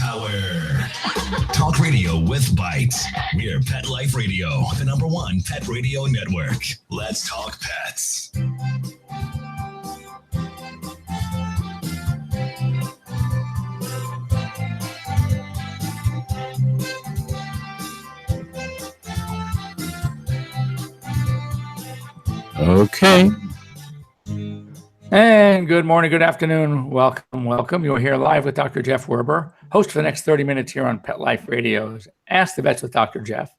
Power. Talk radio with Bite. We're Pet Life Radio, the #1 pet radio network. Let's talk pets. Okay. And good morning, good afternoon. Welcome. You're here live with Dr. Jeff Werber, host for the next 30 minutes here on Pet Life Radio's Ask the Vets with Dr. Jeff.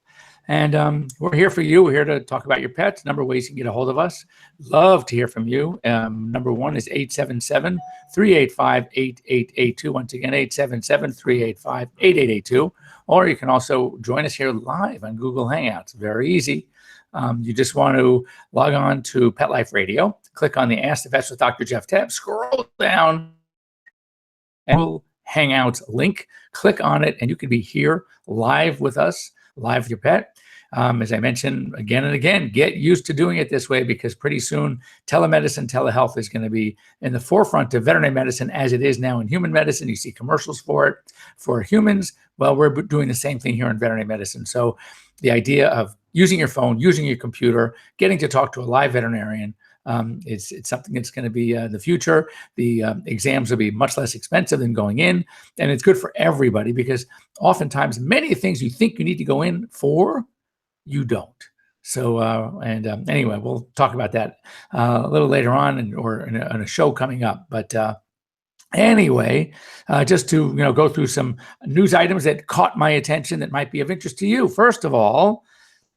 And we're here for you. We're here to talk about your pets. Number of ways you can get a hold of us. Love to hear from you. Number one is 877-385-8882. Once again, 877-385-8882. Or you can also join us here live on Google Hangouts. Very easy. You just want to log on to Pet Life Radio, click on the Ask the Vets with Dr. Jeff tab, scroll down, and Google Hangouts link. Click on it, and you can be here live with us, live with your pet. As I mentioned again and again, get used to doing it this way because pretty soon telemedicine, telehealth is going to be in the forefront of veterinary medicine as it is now in human medicine. You see commercials for it. For humans, well, we're doing the same thing here in veterinary medicine. So the idea of using your phone, using your computer, getting to talk to a live veterinarian, it's something that's going to be the future. The exams will be much less expensive than going in, and it's good for everybody because oftentimes many things you think you need to go in for, you don't. So, anyway, we'll talk about that a little later on or in a show coming up. But anyway, just to go through some news items that caught my attention that might be of interest to you. First of all,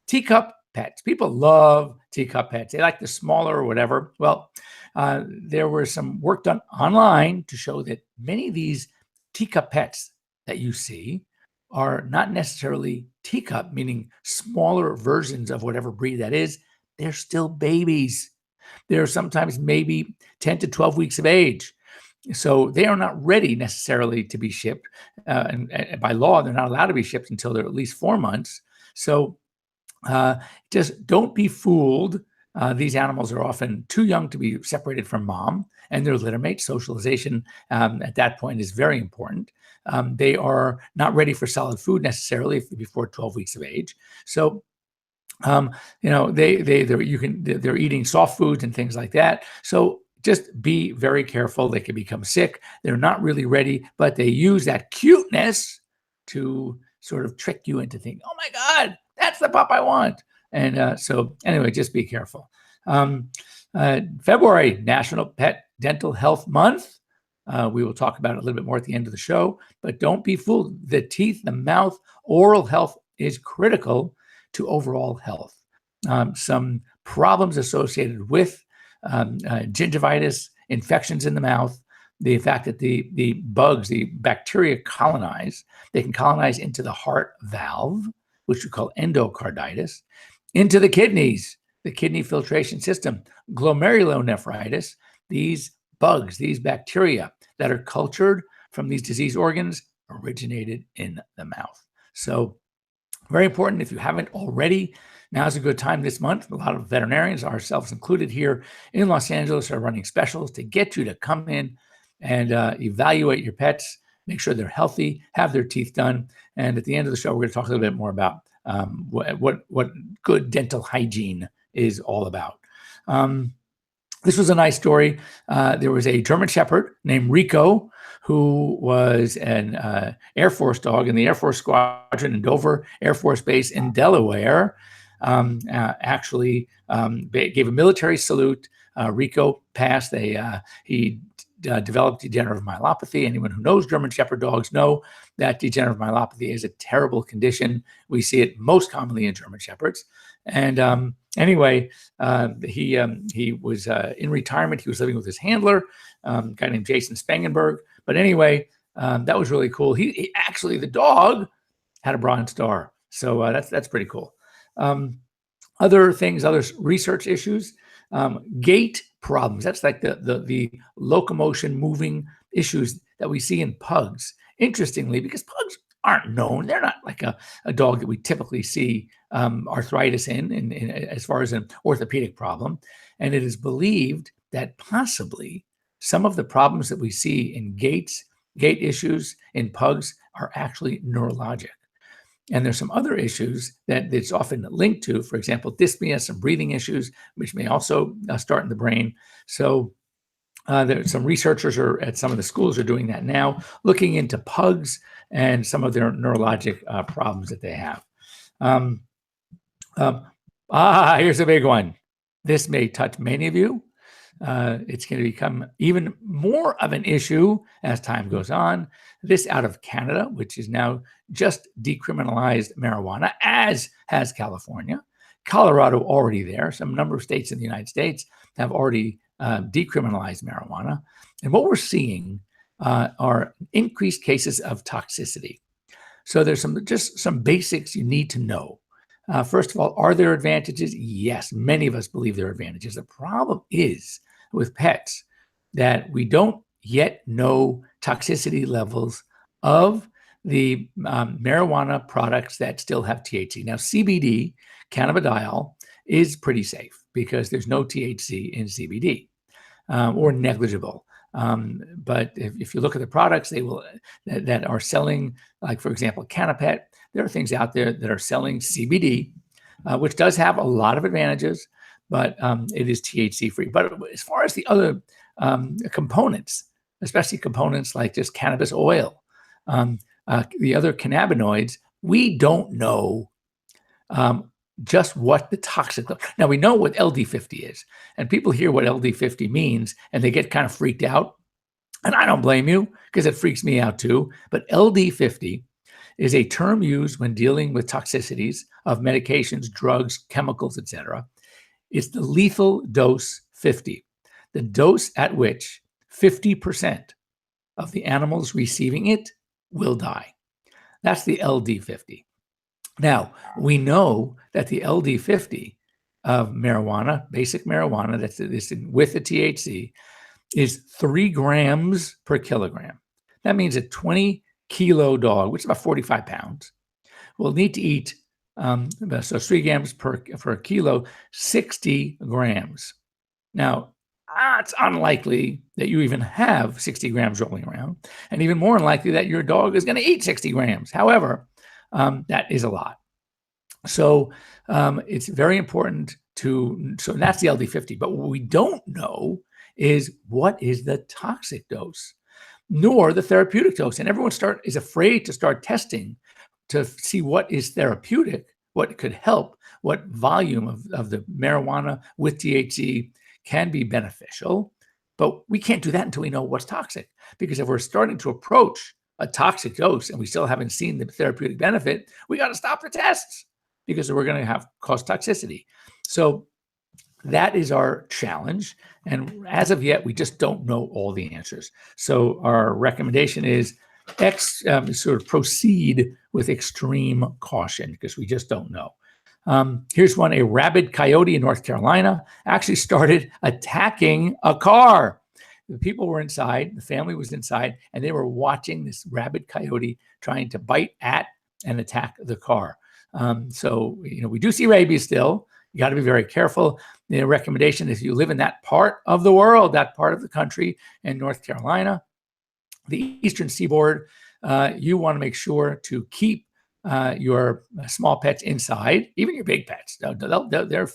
teacup pets. People love teacup pets. They like the smaller or whatever. Well, there was some work done online to show that many of these teacup pets that you see are not necessarily teacup, meaning smaller versions of whatever breed that is. They're still babies. They're sometimes maybe 10 to 12 weeks of age. So they are not ready necessarily to be shipped. And by law, they're not allowed to be shipped until they're at least 4 months. So just don't be fooled. These animals are often too young to be separated from mom and their litter mate. Socialization at that point is very important. They are not ready for solid food necessarily before 12 weeks of age. So, they're eating soft foods and things like that. So just be very careful. They can become sick. They're not really ready, but they use that cuteness to sort of trick you into thinking, oh my God, that's the pup I want. And so anyway, just be careful. February, National Pet Dental Health Month. We will talk about it a little bit more at the end of the show, but don't be fooled. The teeth, the mouth, oral health is critical to overall health. Some problems associated with gingivitis, infections in the mouth, the fact that the bugs, the bacteria colonize, they can colonize into the heart valve, which we call endocarditis, into the kidneys, the kidney filtration system, glomerulonephritis. These bugs, these bacteria that are cultured from these disease organs originated in the mouth. So very important. If you haven't already, now's a good time this month. A lot of veterinarians, ourselves included here in Los Angeles, are running specials to get you to come in and evaluate your pets, make sure they're healthy, have their teeth done. And at the end of the show, we're going to talk a little bit more about what good dental hygiene is all about. This was a nice story. There was a German Shepherd named Rico who was an Air Force dog in the Air Force Squadron in Dover Air Force Base in Delaware. Actually gave a military salute. Rico passed. He developed degenerative myelopathy. Anyone who knows German Shepherd dogs know that degenerative myelopathy is a terrible condition. We see it most commonly in German Shepherds. And anyway, he was in retirement. He was living with his handler, a guy named Jason Spangenberg. But anyway, that was really cool. He actually, the dog had a Bronze Star. So that's pretty cool. Other things, other research issues, gait problems. That's like the locomotion, moving issues that we see in pugs. Interestingly, because pugs aren't known, they're not like a dog that we typically see arthritis in as far as an orthopedic problem. And it is believed that possibly some of the problems that we see in gait issues in pugs are actually neurologic. And there's some other issues that it's often linked to, for example, dyspnea, some breathing issues, which may also start in the brain. So there's some researchers at some of the schools are doing that now, looking into pugs and some of their neurologic problems that they have. Here's a big one. This may touch many of you. It's going to become even more of an issue as time goes on. This out of Canada, which is now just decriminalized marijuana, as has California. Colorado already there. Some number of states in the United States have already decriminalized marijuana. And what we're seeing are increased cases of toxicity. So there's some basics you need to know. First of all, are there advantages? Yes, many of us believe there are advantages. The problem is with pets that we don't yet know toxicity levels of the marijuana products that still have THC. Now, CBD, cannabidiol, is pretty safe because there's no THC in CBD or negligible. But if you look at the products that are selling, like, for example, Canapet, there are things out there that are selling CBD, which does have a lot of advantages, but it is THC free. But as far as the other components, especially components like just cannabis oil, the other cannabinoids, we don't know just what the toxic level. Now, we know what LD50 is, and people hear what LD50 means and they get kind of freaked out. And I don't blame you, because it freaks me out too. But LD50 is a term used when dealing with toxicities of medications, drugs, chemicals, etc. It's the lethal dose 50, the dose at which 50% of the animals receiving it will die. That's the LD50. Now, we know that the LD50 of marijuana, basic marijuana, that's with the THC, is 3 grams per kilogram. That means a 20-kilo dog, which is about 45 pounds, will need to eat, so 3 grams per kilo, 60 grams. Now, it's unlikely that you even have 60 grams rolling around, and even more unlikely that your dog is going to eat 60 grams. However, that is a lot. So it's very important so that's the LD50. But what we don't know is what is the toxic dose, nor the therapeutic dose. And everyone is afraid to start testing to see what is therapeutic, what could help, what volume of the marijuana with THC can be beneficial. But we can't do that until we know what's toxic. Because if we're starting to approach a toxic dose and we still haven't seen the therapeutic benefit, we got to stop the tests because we're going to cause toxicity. So that is our challenge. And as of yet, we just don't know all the answers. So our recommendation is sort of proceed with extreme caution because we just don't know. Here's one. A rabid coyote in North Carolina actually started attacking a car. The people were inside, the family was inside, and they were watching this rabid coyote trying to bite at and attack the car. So, we do see rabies still. You got to be very careful. The recommendation is if you live in that part of the world, that part of the country in North Carolina, the Eastern Seaboard, you want to make sure to keep your small pets inside, even your big pets. They're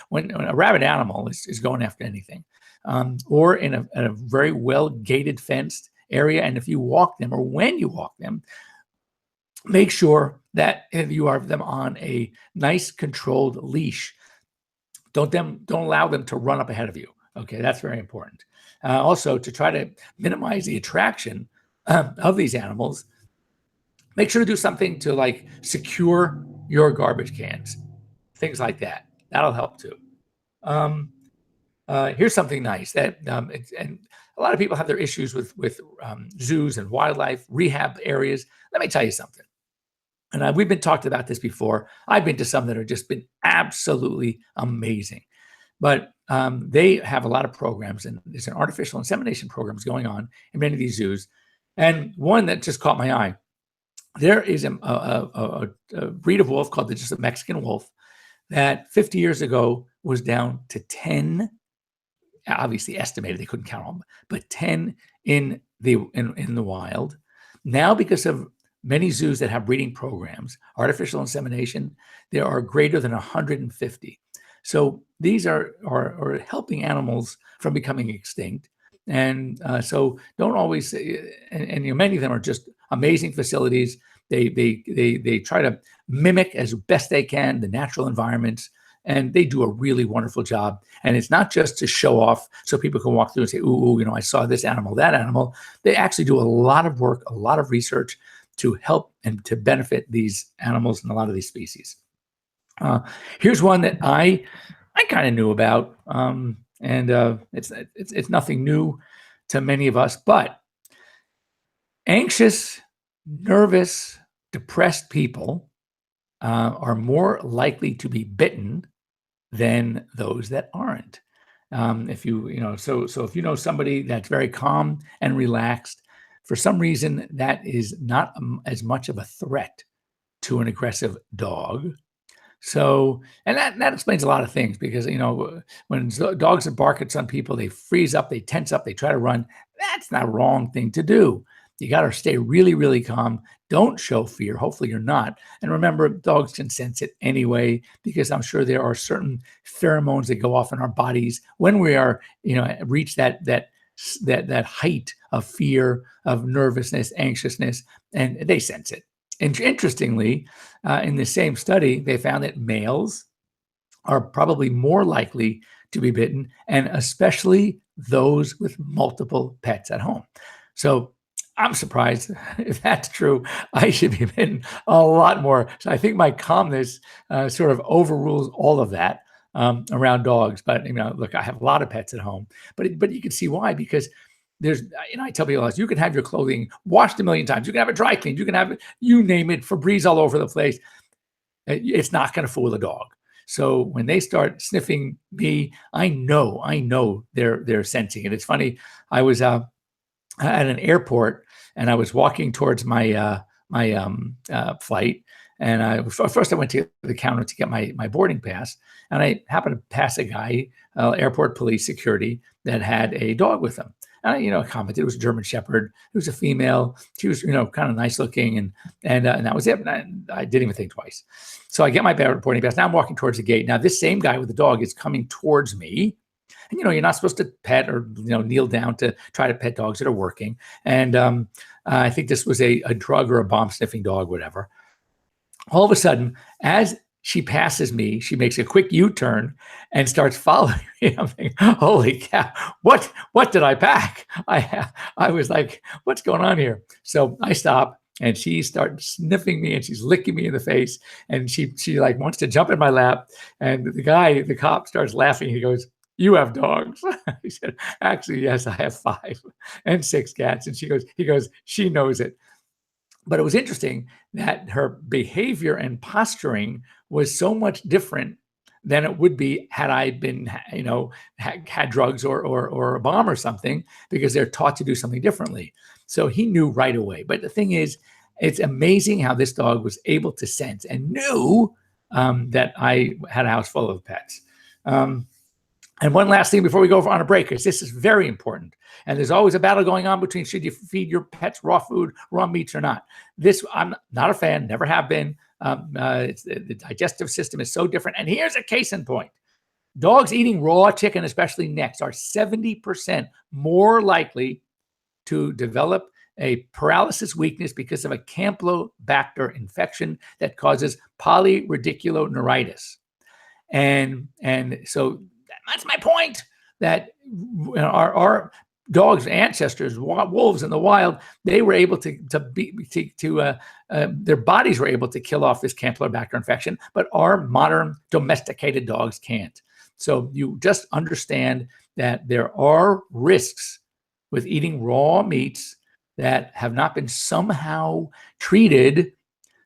when a rabid animal is going after anything, or in a very well gated, fenced area. And if you walk them, or when you walk them, make sure that you have them on a nice controlled leash. Don't allow them to run up ahead of you. Okay, that's very important. Also, to try to minimize the attraction of these animals, make sure to do something to like secure your garbage cans, things like that. That'll help too. Here's something nice that, and a lot of people have their issues with zoos and wildlife rehab areas. Let me tell you something. And we've been talked about this before. I've been to some that have just been absolutely amazing. But they have a lot of programs, and there's an artificial insemination programs going on in many of these zoos. And one that just caught my eye, there is a breed of wolf called just a Mexican wolf that 50 years ago was down to 10, obviously estimated, they couldn't count them, but 10 in the wild. Now, because of many zoos that have breeding programs, artificial insemination, there are greater than 150. So these are helping animals from becoming extinct. And so don't always, and many of them are just amazing facilities. They try to mimic as best they can the natural environments, and they do a really wonderful job. And it's not just to show off so people can walk through and say, ooh, I saw this animal, that animal. They actually do a lot of work, a lot of research to help and to benefit these animals and a lot of these species. Here's one that I kind of knew about, and it's nothing new to many of us, but anxious, nervous, depressed people are more likely to be bitten than those that aren't. If if you know somebody that's very calm and relaxed, for some reason that is not as much of a threat to an aggressive dog. So, and that explains a lot of things, because when dogs bark at some people, they freeze up, they tense up, they try to run. That's not a wrong thing to do. You got to stay really, really calm. Don't show fear. Hopefully you're not. And remember, dogs can sense it anyway, because I'm sure there are certain pheromones that go off in our bodies when we are, reach that height of fear, of nervousness, anxiousness, and they sense it. And interestingly, in the same study, they found that males are probably more likely to be bitten, and especially those with multiple pets at home. So I'm surprised. If that's true, I should be bitten a lot more. So I think my calmness sort of overrules all of that around dogs. But look, I have a lot of pets at home, but you can see why, because there's, I tell people, you can have your clothing washed a million times. You can have it dry cleaned. You can have it, you name it, Febreze all over the place. It's not going to fool a dog. So when they start sniffing me, I know they're sensing it. It's funny. I was at an airport, and I was walking towards my flight. And first I went to the counter to get my boarding pass, and I happened to pass a guy, airport police security, that had a dog with him. And I commented, it was a German Shepherd. It was a female. She was, kind of nice looking, and that was it. And I didn't even think twice. So I get my boarding pass. Now I'm walking towards the gate. Now this same guy with the dog is coming towards me. And you're not supposed to pet or kneel down to try to pet dogs that are working. And I think this was a drug or a bomb sniffing dog, whatever. All of a sudden, as she passes me, she makes a quick U-turn and starts following me. I'm thinking, holy cow, what did I pack? I was like, what's going on here? So I stop, and she starts sniffing me, and she's licking me in the face, and she like wants to jump in my lap. And the cop starts laughing. He goes, "You have dogs?" He said, "Actually, yes, I have 5 and 6 cats." And he goes, "She knows it." But it was interesting that her behavior and posturing was so much different than it would be had I been, had drugs or a bomb or something, because they're taught to do something differently. So he knew right away. But the thing is, it's amazing how this dog was able to sense and knew that I had a house full of pets. And one last thing before we go on a break, because this is very important. And there's always a battle going on between should you feed your pets raw food, raw meats or not. This, I'm not a fan, never have been. The digestive system is so different. And here's a case in point. Dogs eating raw chicken, especially necks, are 70% more likely to develop a paralysis weakness because of a Campylobacter infection that causes polyradiculoneuritis. And so that's my point, that our dogs' ancestors, wolves in the wild, they were able their bodies were able to kill off this Campylobacter infection, but our modern domesticated dogs can't. So you just understand that there are risks with eating raw meats that have not been somehow treated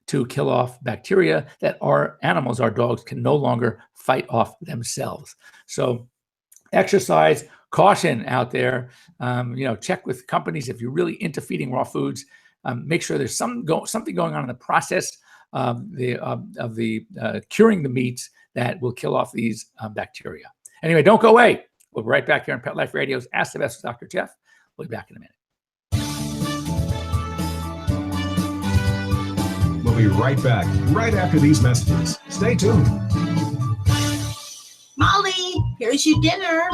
to kill off bacteria that our animals, our dogs, can no longer fight off themselves. So exercise, caution out there. Check with companies if you're really into feeding raw foods. Make sure there's something going on in the process of the curing the meats that will kill off these bacteria. Anyway, don't go away. We'll be right back here on Pet Life Radio's Ask the Vets with Dr. Jeff. We'll be back in a minute. We'll be right back, right after these messages. Stay tuned. Molly, here's your dinner.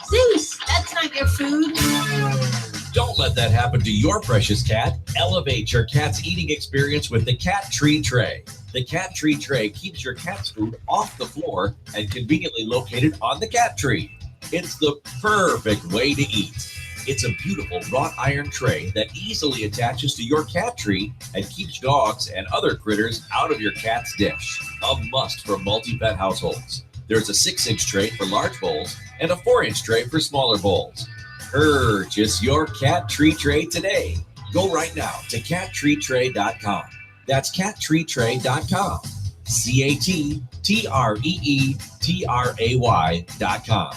Zeus, that's not your food. Don't let that happen to your precious cat. Elevate your cat's eating experience with the Cat Tree Tray. The Cat Tree Tray keeps your cat's food off the floor and conveniently located on the cat tree. It's the perfect way to eat. It's a beautiful wrought iron tray that easily attaches to your cat tree and keeps dogs and other critters out of your cat's dish. A must for multi-pet households. There's a 6-inch tray for large bowls and a 4-inch tray for smaller bowls. Purchase your Cat Tree Tray today. Go right now to cattreetray.com. That's cattreetray.com. CATTREETRAY.com.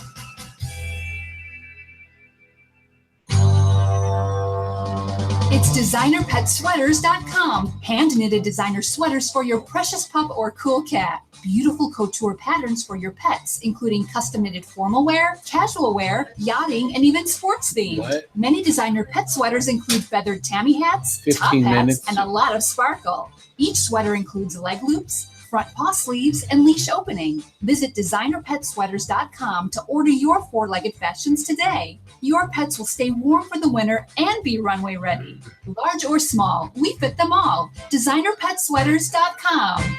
It's designerpetsweaters.com. Hand-knitted designer sweaters for your precious pup or cool cat. Beautiful couture patterns for your pets, including custom-knitted formal wear, casual wear, yachting, and even sports themed. What? Many designer pet sweaters include feathered tammy hats, top 15 hats, minutes. and a lot of sparkle. Each sweater includes leg loops, front paw sleeves, and leash opening. Visit designerpetsweaters.com to order your four-legged fashions today. Your pets will stay warm for the winter and be runway ready. Large or small, we fit them all. designerpetsweaters.com.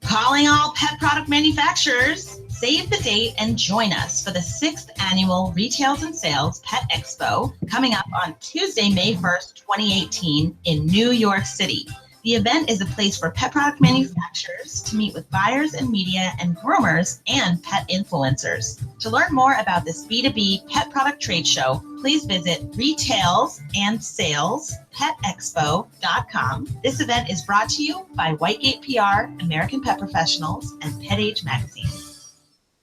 Calling all pet product manufacturers. Save the date and join us for the 6th annual Retails and Sales Pet Expo coming up on Tuesday, May 1st, 2018 in New York City. The event is a place for pet product manufacturers to meet with buyers and media and groomers and pet influencers. To learn more about this B2B pet product trade show, please visit retailsandsalespetexpo.com. This event is brought to you by Whitegate PR, American Pet Professionals, and Pet Age Magazine.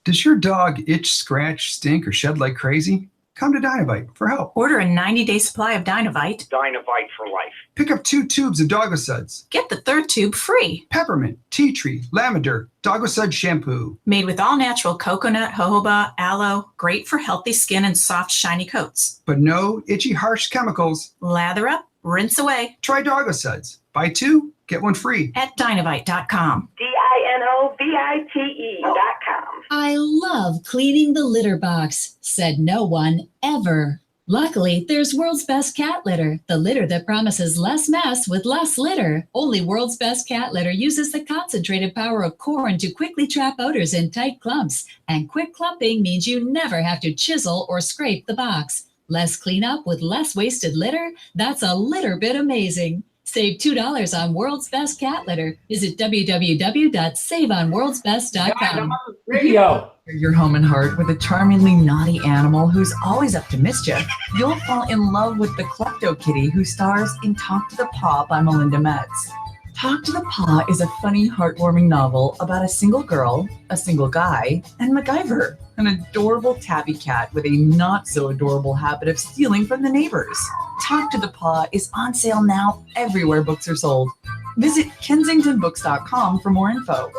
Does your dog itch, scratch, stink, or shed like crazy? Come to Dynovite for help. Order a 90-day supply of Dynovite. Dynovite for life. Pick up 2 tubes of Doggo Suds. Get the 3rd tube free. Peppermint, tea tree, lavender, Doggo Sud shampoo. Made with all-natural coconut, jojoba, aloe. Great for healthy skin and soft, shiny coats. But no itchy, harsh chemicals. Lather up, rinse away. Try Doggo Suds. Buy 2, get 1 free. At Dynovite.com. DINOVITE.com. I love cleaning the litter box, said no one ever. Luckily, there's World's Best Cat Litter, the litter that promises less mess with less litter. Only World's Best Cat Litter uses the concentrated power of corn to quickly trap odors in tight clumps. And quick clumping means you never have to chisel or scrape the box. Less cleanup with less wasted litter? That's a litter bit amazing. Save $2 on World's Best Cat Litter. Visit www.saveonworldsbest.com. Radio. Your home and heart with a charmingly naughty animal who's always up to mischief. You'll fall in love with the Klepto Kitty who stars in Talk to the Paw by Melinda Metz. Talk to the Paw is a funny, heartwarming novel about a single girl, a single guy, and MacGyver, an adorable tabby cat with a not-so-adorable habit of stealing from the neighbors. Talk to the Paw is on sale now everywhere books are sold. Visit kensingtonbooks.com for more info.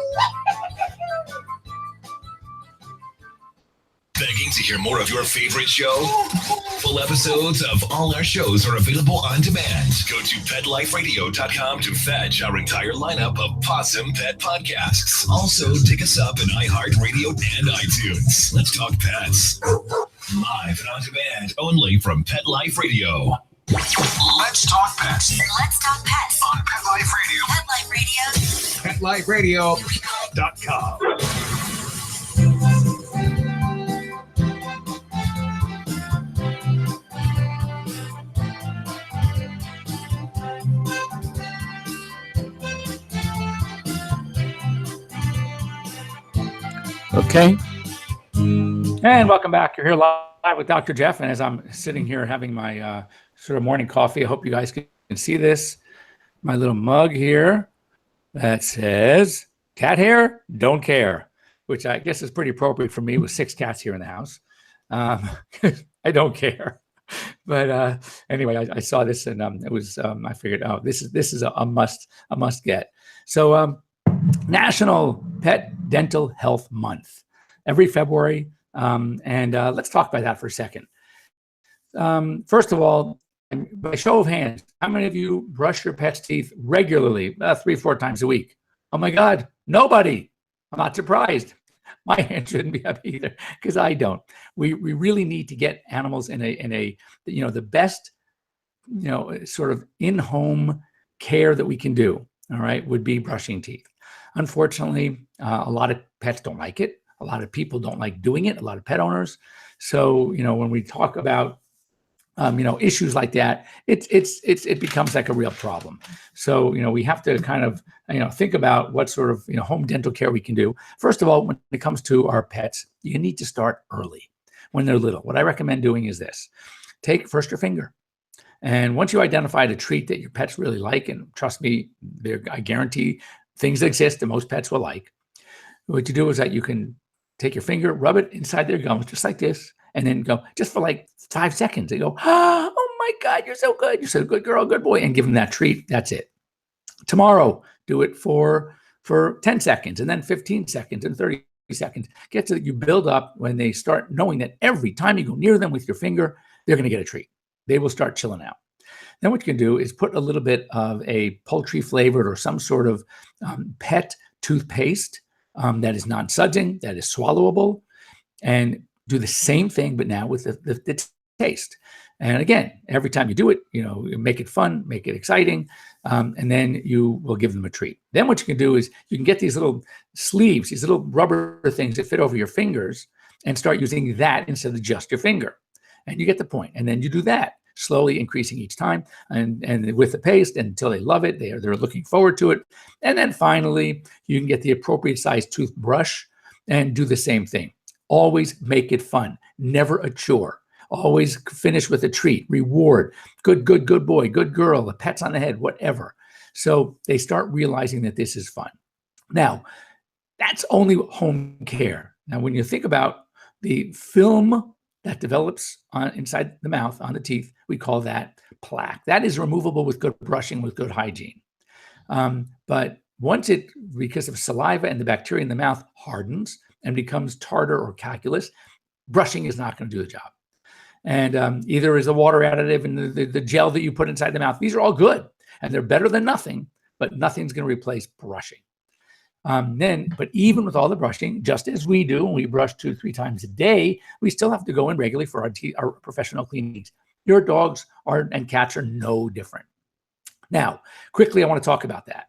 Begging to hear more of your favorite show? Full episodes of all our shows are available on demand. Go to PetLifeRadio.com to fetch our entire lineup of Possum Pet podcasts. Also, dig us up in iHeartRadio and iTunes. Let's talk pets. Live and on demand only from Pet Life Radio. Let's talk pets. Let's talk pets On Pet Life Radio. Pet Life Radio. PetLifeRadio.com. Okay. And welcome back. You're here live with Dr. Jeff. And as I'm sitting here having my sort of morning coffee, I hope you guys can see this. My little mug here that says, "Cat hair, don't care," which I guess is pretty appropriate for me with 6 cats here in the house. I don't care. But anyway, I saw this and it was, I figured, oh, this is a must get. So National Pet Dental Health Month every February. And let's talk about that for a second. First of all, And by show of hands, how many of you brush your pet's teeth regularly, 3-4 times a week? Oh my God, nobody. I'm not surprised. My hand shouldn't be up either because I don't. We really need to get animals in a the best sort of in-home care that we can do. All right, would be brushing teeth. Unfortunately, a lot of pets don't like it. A lot of people don't like doing it. A lot of pet owners. So when we talk about issues like that, it becomes like a real problem. So, we have to kind of, think about what sort of, home dental care we can do. First of all, when it comes to our pets, you need to start early when they're little. What I recommend doing is this: take first your finger. And once you identified a treat that your pets really like, and trust me, I guarantee things exist that most pets will like. What you do is that you can take your finger, rub it inside their gums, just like this, and then go just for like 5 seconds. They go, oh my God, you're so good. You're so good girl, good boy. And give them that treat. That's it. Tomorrow, do it for 10 seconds, and then 15 seconds and 30 seconds. Get to you build up when they start knowing that every time you go near them with your finger, they're going to get a treat. They will start chilling out. Then what you can do is put a little bit of a poultry flavored or some sort of pet toothpaste that is non-sudsing, that is swallowable, and do the same thing, but now with the taste. And again, every time you do it, make it fun, make it exciting, and then you will give them a treat. Then what you can do is you can get these little sleeves, these little rubber things that fit over your fingers, and start using that instead of just your finger. And you get the point. And then you do that, slowly increasing each time, and with the paste until they love it. They're looking forward to it. And then finally, you can get the appropriate size toothbrush and do the same thing. Always make it fun, never a chore. Always finish with a treat, reward, good boy, good girl, a pats on the head, whatever. So they start realizing that this is fun. Now, that's only home care. Now, when you think about the film that develops inside the mouth, on the teeth, we call that plaque. That is removable with good brushing, with good hygiene. But once it, because of saliva and the bacteria in the mouth, hardens and becomes tartar or calculus, brushing is not going to do the job. And either is a water additive and the gel that you put inside the mouth. These are all good, and they're better than nothing, but nothing's going to replace brushing. But even with all the brushing, just as we do, when we brush 2-3 times a day, we still have to go in regularly for our professional cleanings. Your dogs and cats are no different. Now, quickly, I want to talk about that.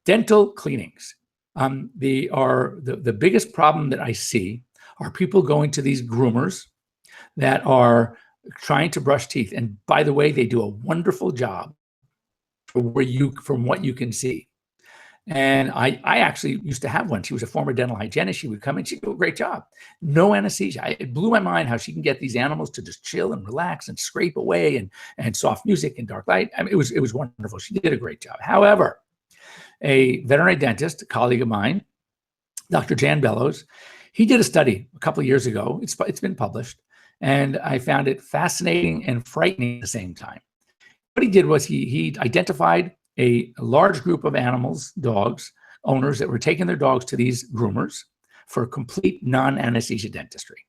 Dental cleanings. The biggest problem that I see are people going to these groomers that are trying to brush teeth. And by the way, they do a wonderful job from what you can see. And I actually used to have one. She was a former dental hygienist. She would come in, she'd do a great job. No anesthesia. It blew my mind how she can get these animals to just chill and relax and scrape away and soft music and dark light. I mean, it was wonderful. She did a great job. However, a veterinary dentist, a colleague of mine, Dr. Jan Bellows, he did a study a couple of years ago. It's been published. And I found it fascinating and frightening at the same time. What he did was he identified a large group of animals, dogs, owners that were taking their dogs to these groomers for complete non-anesthesia dentistry.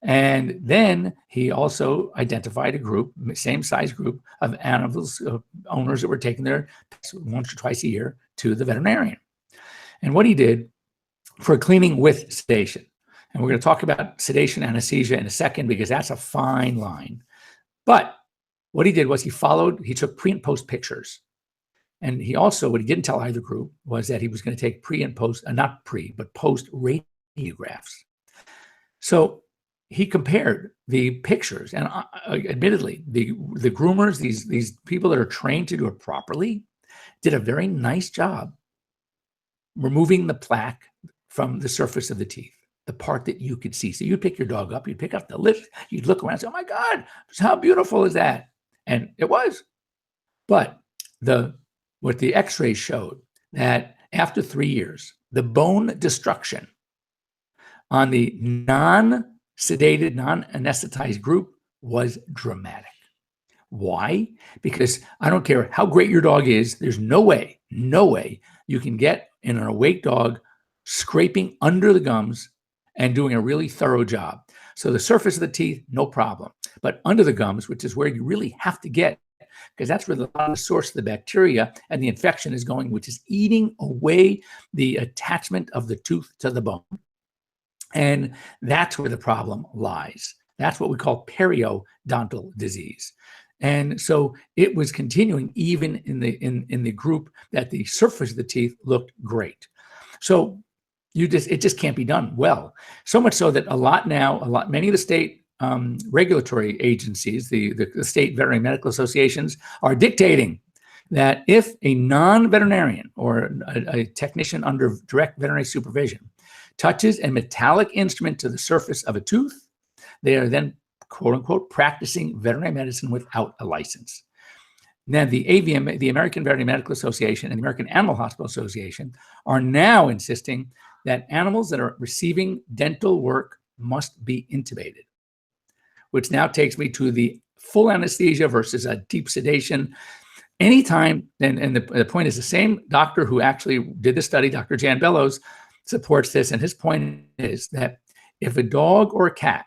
And then he also identified a group, same size group of animals, owners that were taking their pets once or twice a year to the veterinarian. And what he did for cleaning with sedation. And we're going to talk about sedation anesthesia in a second because that's a fine line. But what he did was he took pre and post pictures. And he also, what he didn't tell either group was that he was going to take pre and post, not pre, but post radiographs. So he compared the pictures, and admittedly, the groomers, these people that are trained to do it properly, did a very nice job removing the plaque from the surface of the teeth, the part that you could see. So you'd pick your dog up, you'd pick up the lips, you'd look around and say, oh my God, how beautiful is that? And it was. But what the x-rays showed, that after 3 years, the bone destruction on the non-sedated, non-anesthetized group was dramatic. Why? Because I don't care how great your dog is, there's no way you can get in an awake dog scraping under the gums and doing a really thorough job. So the surface of the teeth, no problem. But under the gums, which is where you really have to get, because that's where the source of the bacteria and the infection is going, which is eating away the attachment of the tooth to the bone. And that's where the problem lies. That's what we call periodontal disease. And so it was continuing even in the group that the surface of the teeth looked great. So it just can't be done well. So much so that many of the state regulatory agencies, the state veterinary medical associations, are dictating that if a non-veterinarian or a technician under direct veterinary supervision touches a metallic instrument to the surface of a tooth, they are then, quote unquote, practicing veterinary medicine without a license. Now, the AVM, the American Veterinary Medical Association, and the American Animal Hospital Association are now insisting that animals that are receiving dental work must be intubated, which now takes me to the full anesthesia versus a deep sedation. Anytime, and the point is the same doctor who actually did the study, Dr. Jan Bellows, supports this. And his point is that if a dog or a cat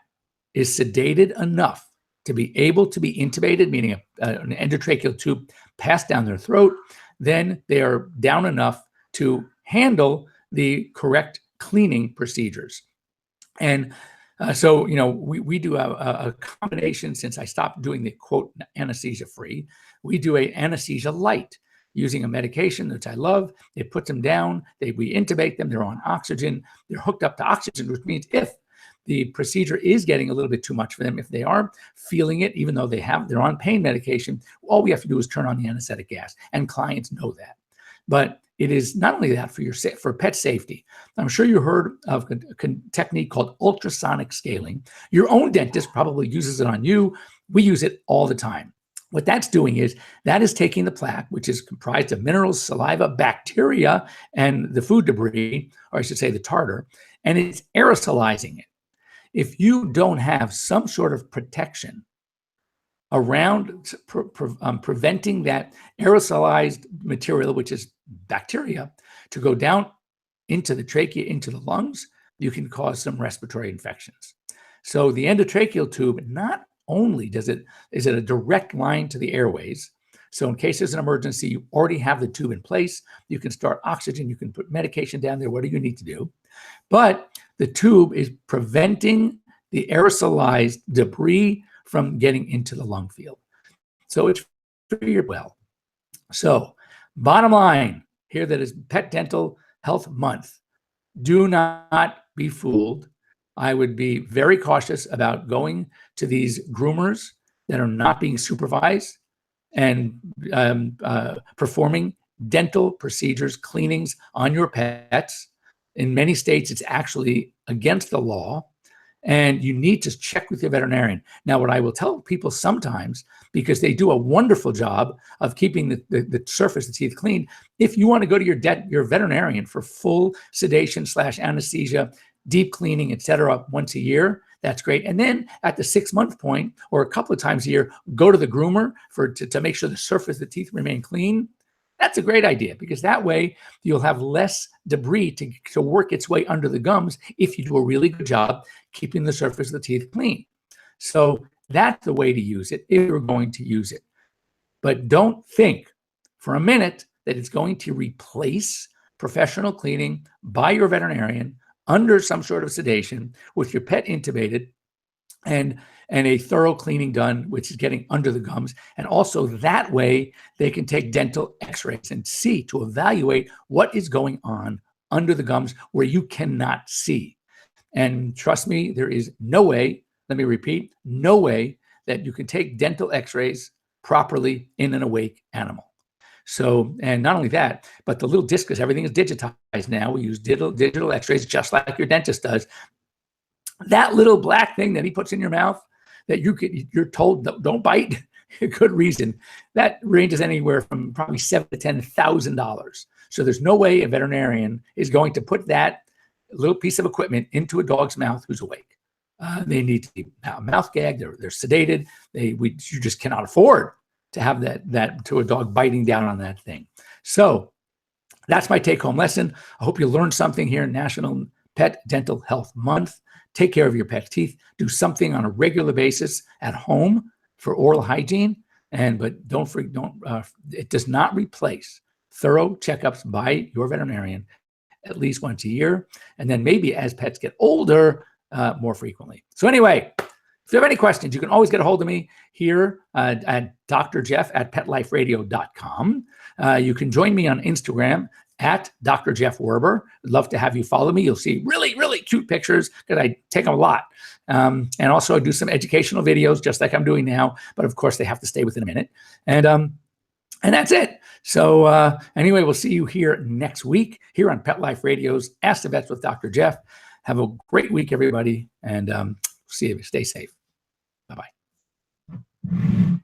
is sedated enough to be able to be intubated, meaning an endotracheal tube passed down their throat, then they are down enough to handle the correct cleaning procedures. And so, we do a combination. Since I stopped doing the quote anesthesia free, we do a anesthesia light using a medication that I love. It puts them down. We intubate them. They're on oxygen. They're hooked up to oxygen, which means if the procedure is getting a little bit too much for them, if they are feeling it, even though they're on pain medication, all we have to do is turn on the anesthetic gas, and clients know that. But it is not only that for pet safety. I'm sure you heard of a technique called ultrasonic scaling. Your own dentist probably uses it on you. We use it all the time. What that's doing is that is taking the plaque, which is comprised of minerals, saliva, bacteria, and the food debris, or I should say the tartar, and it's aerosolizing it. If you don't have some sort of protection around preventing that aerosolized material, which is bacteria, to go down into the trachea, into the lungs, you can cause some respiratory infections. So the endotracheal tube, not only is it a direct line to the airways, so in case there's an emergency, you already have the tube in place, you can start oxygen, you can put medication down there, what do you need to do? But the tube is preventing the aerosolized debris from getting into the lung field. So it's figured well. So bottom line here, that is Pet Dental Health Month. Do not be fooled. I would be very cautious about going to these groomers that are not being supervised and performing dental procedures, cleanings on your pets. In many states, it's actually against the law, and you need to check with your veterinarian. Now, what I will tell people sometimes, because they do a wonderful job of keeping the surface of the teeth clean, if you want to go to your veterinarian for full sedation / anesthesia, deep cleaning, etc., once a year, that's great. And then at the 6-month point, or a couple of times a year, go to the groomer to make sure the surface of the teeth remain clean. That's a great idea, because that way you'll have less debris to work its way under the gums if you do a really good job keeping the surface of the teeth clean. So that's the way to use it if you're going to use it. But don't think for a minute that it's going to replace professional cleaning by your veterinarian under some sort of sedation with your pet intubated and a thorough cleaning done, which is getting under the gums. And also that way they can take dental x-rays and see, to evaluate what is going on under the gums where you cannot see. And trust me, there is no way, let me repeat, no way that you can take dental x-rays properly in an awake animal. So, and not only that, but the little discus, everything is digitized now. We use digital x-rays just like your dentist does. That little black thing that he puts in your mouth that you're told don't bite, good reason, that ranges anywhere from probably $7,000 to $10,000. So there's no way a veterinarian is going to put that little piece of equipment into a dog's mouth who's awake. They need to be mouth gagged. They're sedated. You just cannot afford to have that to a dog biting down on that thing. So that's my take-home lesson. I hope you learned something here in National Pet Dental Health Month. Take care of your pet's teeth. Do something on a regular basis at home for oral hygiene. But it does not replace thorough checkups by your veterinarian at least once a year. And then maybe as pets get older, more frequently. So anyway, if you have any questions, you can always get a hold of me here at Dr. Jeff at PetLifeRadio.com. You can join me on Instagram at Dr. Jeff Werber. I'd love to have you follow me. You'll see really, really cute pictures because I take them a lot. And also I do some educational videos just like I'm doing now, but of course they have to stay within a minute. And that's it. So anyway, we'll see you here next week here on Pet Life Radio's Ask the Vets with Dr. Jeff. Have a great week, everybody. And see you. Stay safe. Bye-bye.